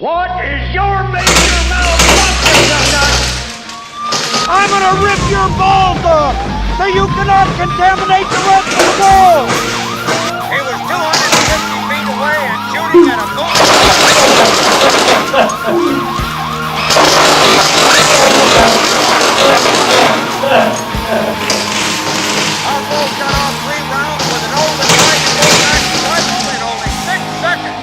What is your major malfunction, Nut? I'm gonna rip your balls off so you cannot contaminate the rest of the world! He was 250 feet away and shooting at a movie. Our boat got off 3 rounds with an old and right rifle in only 6 seconds.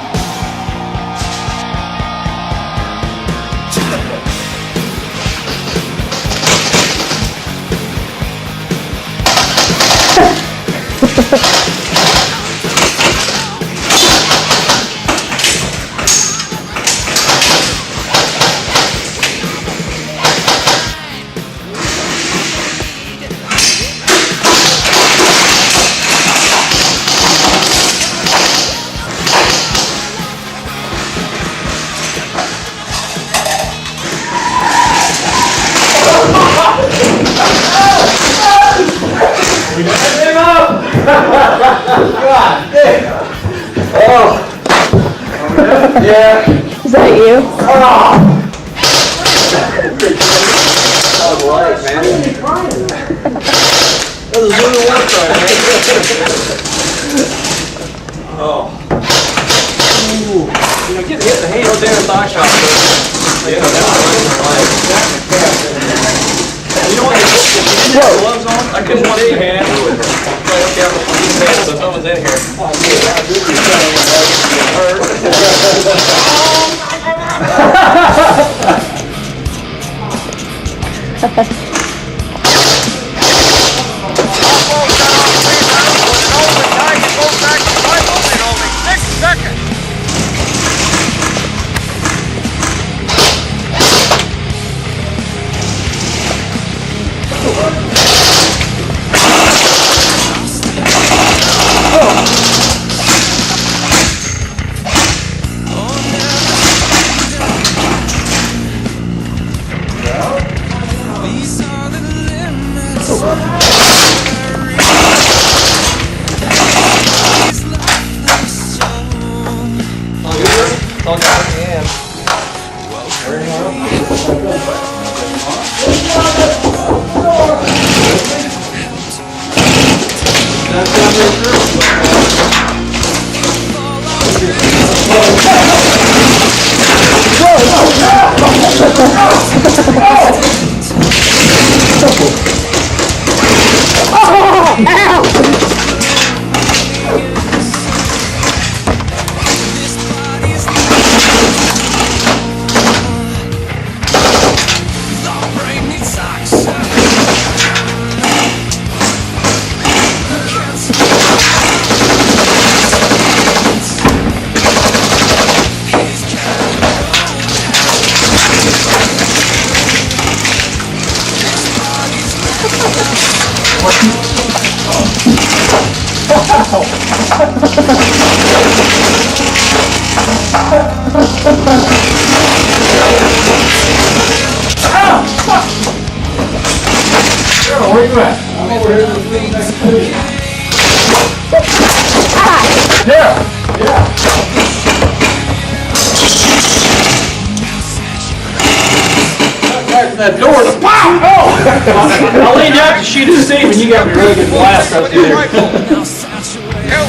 God damn. Oh. Yeah. Is that you? Oh. That was light, man. That was a Zulu war cry, man. Oh. Ooh. You know, getting hit in the hand. Go down and thigh shot first. Yeah, that's right. You know what? If you didn't have gloves on, I couldn't see your hand. Look out for these hands, so someone's in here. Where you at? I'm over here in the thing next to you. Yeah. Yeah. That door. Wow! Oh! I leaned out to shoot his seat, and you got me really good blast up there. You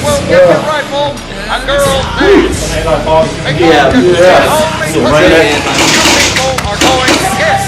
will get your rifle, a girl's name. Yeah. Yeah. Only you people are going to get.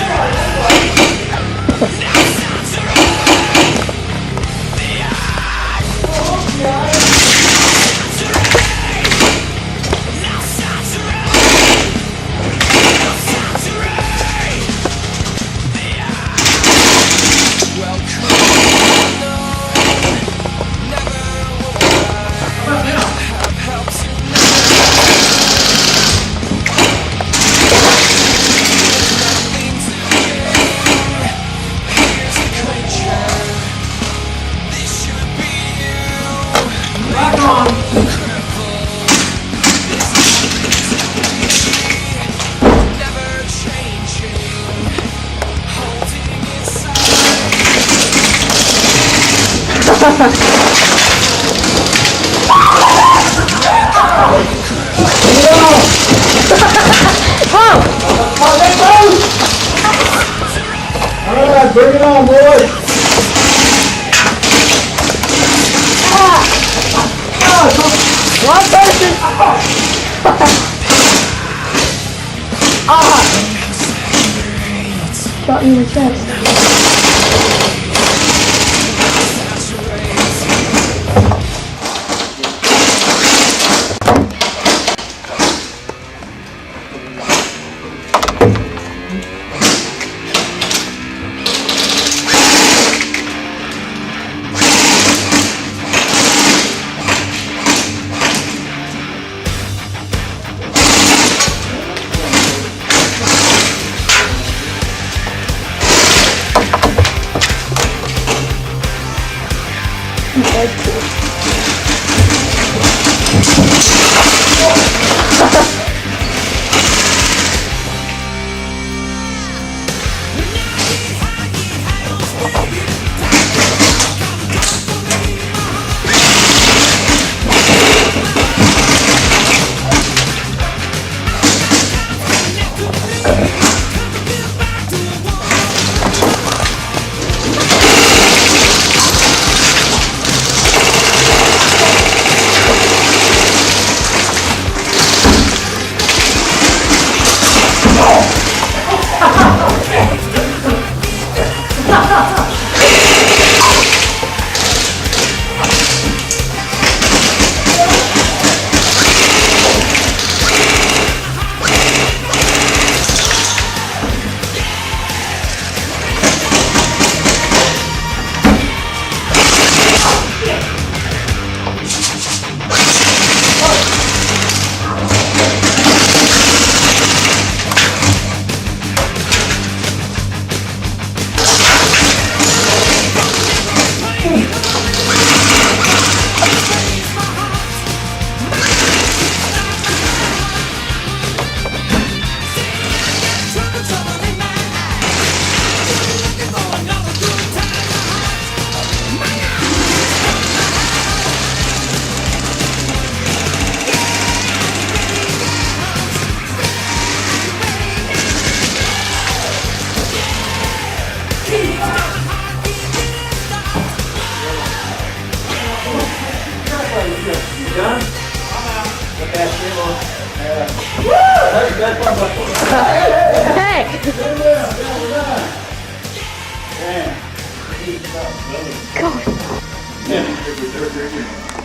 bring it on, boys. One person! Shot me in the chest.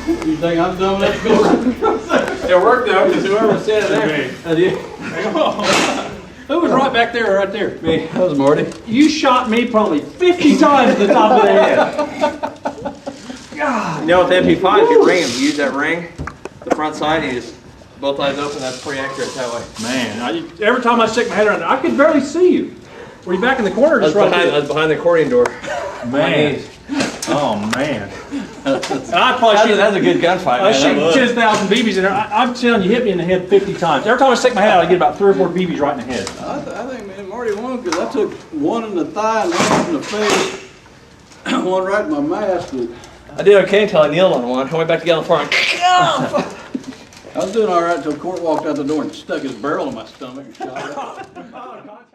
You think I'm done with that? It worked though, because whoever was standing there. Who was right back there or right there? Me, that was Marty. You shot me probably 50 times at the top of the head. God. You know, with the MP5, if you ring them, you use that ring, the front side, you just both eyes open, that's pretty accurate that way. Man, every time I stick my head around there, I could barely see you. Were you back in the corner or just right there? I was behind the accordion door. Man. Oh, man. I probably That's a good gunfight, I man. shoot 10,000 BBs in there. I'm telling you, hit me in the head 50 times. Every time I stick my head out, I get about 3 or 4 BBs right in the head. I think me and Marty won because I took one in the thigh and one in the face, one right in my mask. I did okay until I kneeled on one. I went back to get on the floor and I was doing all right until Court walked out the door and stuck his barrel in my stomach and shot it.